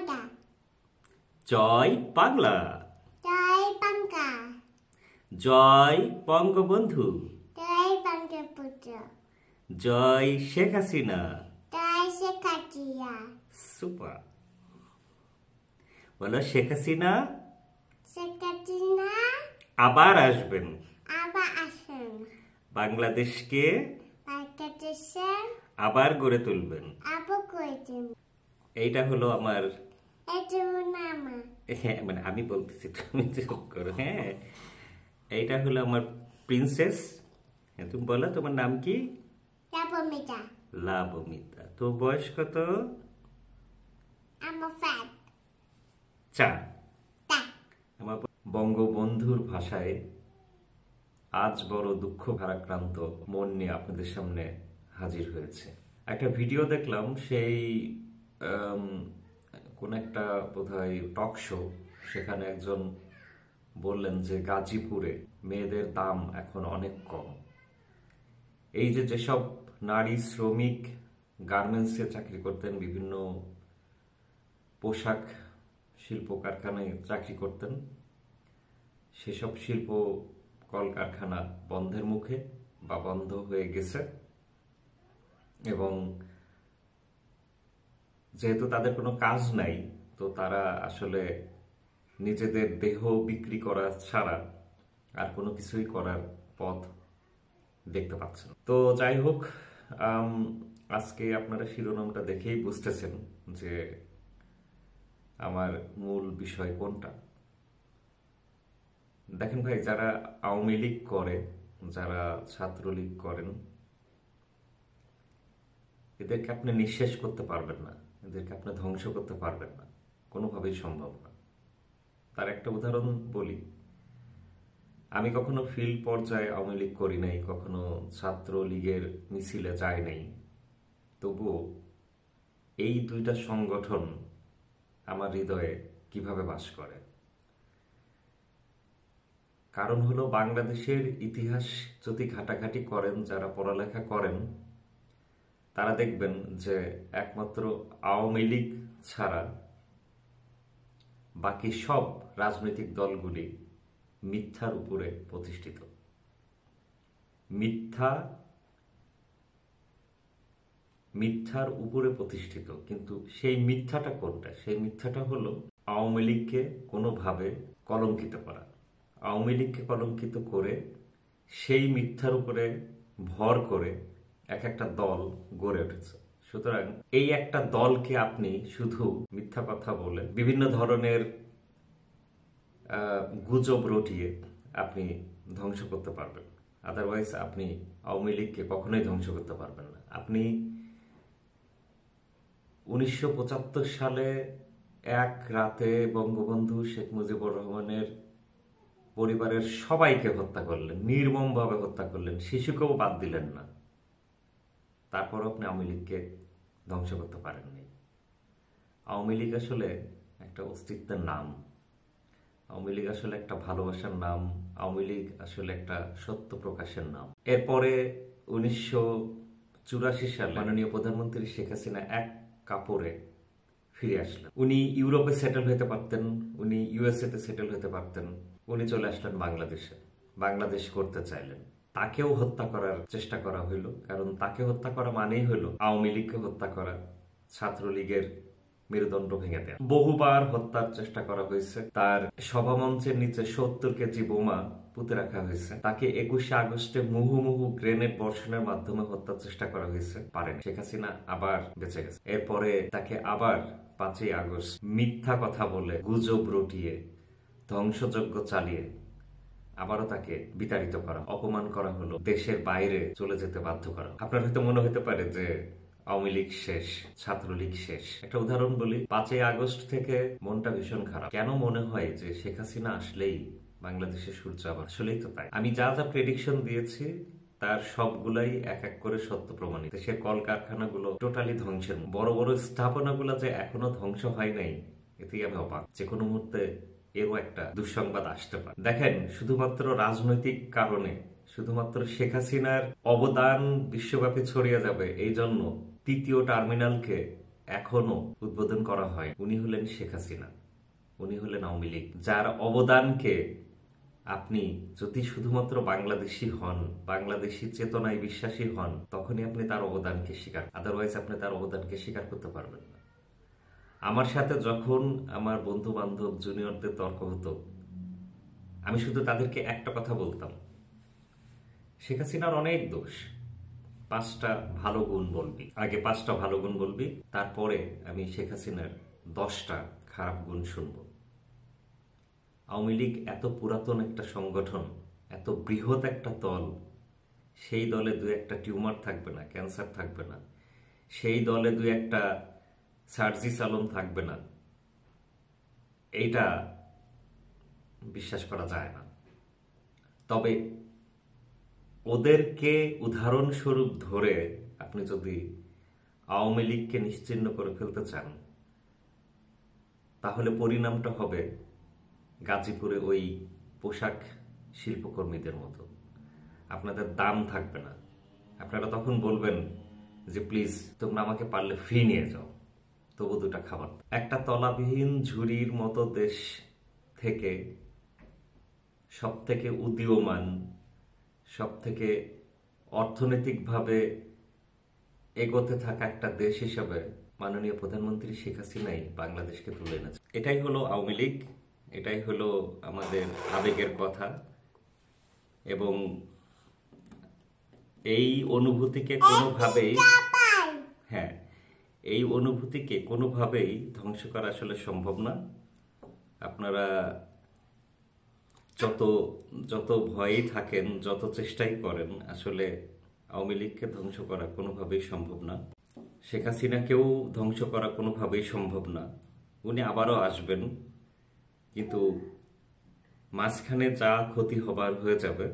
বাংলা। জয় বাংলা। জয় বাংলা। জয় বঙ্গবন্ধু। জয় বঙ্গবন্ধু। জয় শেখ হাসিনা। জয় Sheikh Hasina. Super. বলো শেখ হাসিনা শেখ হাসিনা আবার আসবেন, আবার আসেন, বাংলাদেশকে বাংলাদেশে আবার গড়ে তুলবেন। আবার করেছেন। এইটা হলো আমার, এটা নামা হ্যাঁ মানে আমি বলতেছি, তুমি চুপ করো। হ্যাঁ, এইটা হলো আমার প্রিন্সেস। হ্যাঁ, তুমি বলো তোমার নাম কি? লাবমিতা। লাবমিতা। তোর বয়স কত? আমার ফ্যাট 4। তা আমার বঙ্গবন্ধুর ভাষায় আজ বড় দুঃখ ভারাক্রান্ত মন নিয়ে আপনাদের সামনে হাজির হয়েছে। একটা ভিডিও দেখলাম, সেই কোন একটা বোধহয় টক শো, সেখানে একজন বললেন যে গাজীপুরে মেয়েদের দাম এখন অনেক কম। এই যে যেসব নারী শ্রমিক গার্মেন্টসে চাকরি করতেন, বিভিন্ন পোশাক শিল্প কারখানায় চাকরি করতেন, সেসব শিল্প কলকারখানা বন্ধের মুখে বা বন্ধ হয়ে গেছে, এবং যেহেতু তাদের কোনো কাজ নাই, তো তারা আসলে নিজেদের দেহ বিক্রি করা ছাড়া আর কোনো কিছুই করার পথ দেখতে পাচ্ছেন না। তো যাই হোক, আজকে আপনারা শিরোনামটা দেখেই বুঝতেছেন যে আমার মূল বিষয় কোনটা। দেখেন ভাই, যারা আওয়ামী লীগ করে, যারা ছাত্রলীগ করেন, এদেরকে আপনি নিঃশেষ করতে পারবেন না, এদেরকে আপনি ধ্বংস করতে পারবেন না, কোনোভাবেই সম্ভব না। তার একটা উদাহরণ বলি। আমি কখনো ফিল্ড পর্যায়ে আওয়ামী লীগ করি নাই, কখনো ছাত্রলীগের মিছিলে যাই নাই, তবুও এই দুইটা সংগঠন আমার হৃদয়ে কিভাবে বাস করে। কারণ হলো, বাংলাদেশের ইতিহাস যদি ঘাটাঘাটি করেন, যারা পড়ালেখা করেন, তারা দেখবেন যে একমাত্র আওয়ামী লীগ ছাড়া বাকি সব রাজনৈতিক দলগুলি মিথ্যার উপরে প্রতিষ্ঠিত। মিথ্যার উপরে প্রতিষ্ঠিত। কিন্তু সেই মিথ্যাটা কোনটা? সেই মিথ্যাটা হলো আওয়ামী লীগকে কোনোভাবে কলঙ্কিত করা। আওয়ামী লীগকে কলঙ্কিত করে সেই মিথ্যার উপরে ভর করে এক একটা দল গড়ে উঠেছে। সুতরাং এই একটা দলকে আপনি শুধু মিথ্যা কথা বলে, বিভিন্ন ধরনের গুজব রটিয়ে আপনি ধ্বংস করতে পারবেন। আদারওয়াইজ আপনি আওয়ামী লীগকে কখনোই ধ্বংস করতে পারবেন না। আপনি 1975 সালে এক রাতে বঙ্গবন্ধু শেখ মুজিবুর রহমানের পরিবারের সবাইকে হত্যা করলেন, নির্মমভাবে হত্যা করলেন, শিশুকেও বাদ দিলেন না। তারপর আপনি আওয়ামী লীগকে ধ্বংস করতে পারেননি। আওয়ামী লীগ আসলে একটা অস্তিত্বের নাম, আওয়ামী লীগ আসলে একটা ভালোবাসার নাম, আওয়ামী লীগ আসলে একটা সত্য প্রকাশের নাম। এরপরে 1984 সালে মাননীয় প্রধানমন্ত্রী শেখ হাসিনা এক কাপড়ে ফিরে আসলেন। উনি ইউরোপে সেটেল হতে পারতেন, উনি ইউএসএ তে সেটেল হতে পারতেন, উনি চলে আসলেন বাংলাদেশে, বাংলাদেশ করতে চাইলেন। তাকেও হত্যা করার চেষ্টা করা হইল, কারণ তাকে হত্যা করা মানেই হইল আওয়ামী লীগকে হত্যা করা, ছাত্রলীগের মেরুদণ্ড ভেঙে দেয়া। বহুবার হত্যার চেষ্টা করা হয়েছে। তার সভামঞ্চের নিচে 70 কেজি বোমা পুঁতে রাখা হয়েছে। তাকে 21শে আগস্টে মুহুর্মুহু গ্রেনেড বর্ষণের মাধ্যমে হত্যার চেষ্টা করা হয়েছে, পারেন। শেখ হাসিনা আবার বেঁচে গেছে। এরপরে তাকে আবার 5ই আগস্ট মিথ্যা কথা বলে, গুজব রটিয়ে, ধ্বংসযজ্ঞ চালিয়ে আবারও তাকে বিতাড়িত করা, অপমান করা হলো, দেশের বাইরে চলে যেতে বাধ্য করা। আপনার হয়তো মনে হতে পারে যে আওয়ামী লীগ শেষ, ছাত্রলীগ শেষ। একটা উদাহরণ বলি। 5ই আগস্ট থেকে মনটা ভীষণ খারাপ। কেন মনে হয় যে শেখ হাসিনা আসলেই বাংলাদেশের সূর্য আবার? আসলেই তো তাই। আমি যা যা প্রেডিকশন দিয়েছি তার সবগুলাই এক এক করে সত্য প্রমাণিত। দেশের কলকারখানাগুলো টোটালি ধ্বংসের, বড় বড় স্থাপনাগুলো যে এখনো ধ্বংস হয় নাই, এতেই আমি অবাক। যে কোনো মুহূর্তে এরও একটা দুঃসংবাদ আসতে পারে। দেখেন, শুধুমাত্র রাজনৈতিক কারণে, শুধুমাত্র শেখ হাসিনার অবদান বিশ্বব্যাপী ছড়িয়ে যাবে এই জন্য 3য় টার্মিনালকে এখনো উদ্বোধন করা হয়, উনি হলেন শেখ হাসিনা, উনি হলেন আওয়ামী লীগ, যার অবদানকে আপনি যদি শুধুমাত্র বাংলাদেশি হন, বাংলাদেশি চেতনায় বিশ্বাসী হন, তখনই আপনি তার অবদানকে স্বীকার, আদারওয়াইজ আপনি তার অবদানকে স্বীকার করতে পারবেন না। আমার সাথে যখন আমার বন্ধু বান্ধব জুনিয়রদের তর্ক হতো, আমি শুধু তাদেরকে একটা কথা বলতাম, শেখ হাসিনার অনেক দোষ, 5টা ভালো গুণ বলবি, আগে 5টা ভালো গুণ বলবি, তারপরে আমি শেখ হাসিনার 10টা খারাপ গুণ শুনব। আওয়ামী লীগ এত পুরাতন একটা সংগঠন, এত বৃহৎ একটা দল, সেই দলে 2-1টা টিউমার থাকবে না, ক্যান্সার থাকবে না, সেই দলে 2-1টা সার্জিস আলম থাকবে না, এইটা বিশ্বাস করা যায় না। তবে ওদেরকে উদাহরণস্বরূপ ধরে আপনি যদি আওয়ামী লীগকে নিশ্চিহ্ন করে ফেলতে চান, তাহলে পরিণামটা হবে গাজীপুরে ওই পোশাক শিল্পকর্মীদের মতো, আপনাদের দাম থাকবে না। আপনারা তখন বলবেন যে প্লিজ তোমরা আমাকে পারলে ফ্রি নিয়ে যাও, তবু 2টা খাবার। একটা তলাবিহীন ঝুড়ির মতো দেশ থেকে সব থেকে উদীয়মান, সব থেকে অর্থনৈতিকভাবে এগোতে থাকা একটা দেশ হিসাবে মাননীয় প্রধানমন্ত্রী শেখ হাসিনাই বাংলাদেশকে তুলে এনেছে। এটাই হলো আওয়ামী লীগ, এটাই হলো আমাদের আবেগের কথা, এবং এই অনুভূতিকে কোনোভাবেই, হ্যাঁ, এই অনুভূতিকে কোনোভাবেই ধ্বংস করা আসলে সম্ভব না। আপনারা যত ভয়েই থাকেন, যত চেষ্টাই করেন, আসলে আওয়ামী লীগকে ধ্বংস করা কোনোভাবেই সম্ভব না, শেখ হাসিনাকেও ধ্বংস করা কোনোভাবেই সম্ভব না। উনি আবারও আসবেন, কিন্তু মাঝখানে যা ক্ষতি হবার হয়ে যাবে।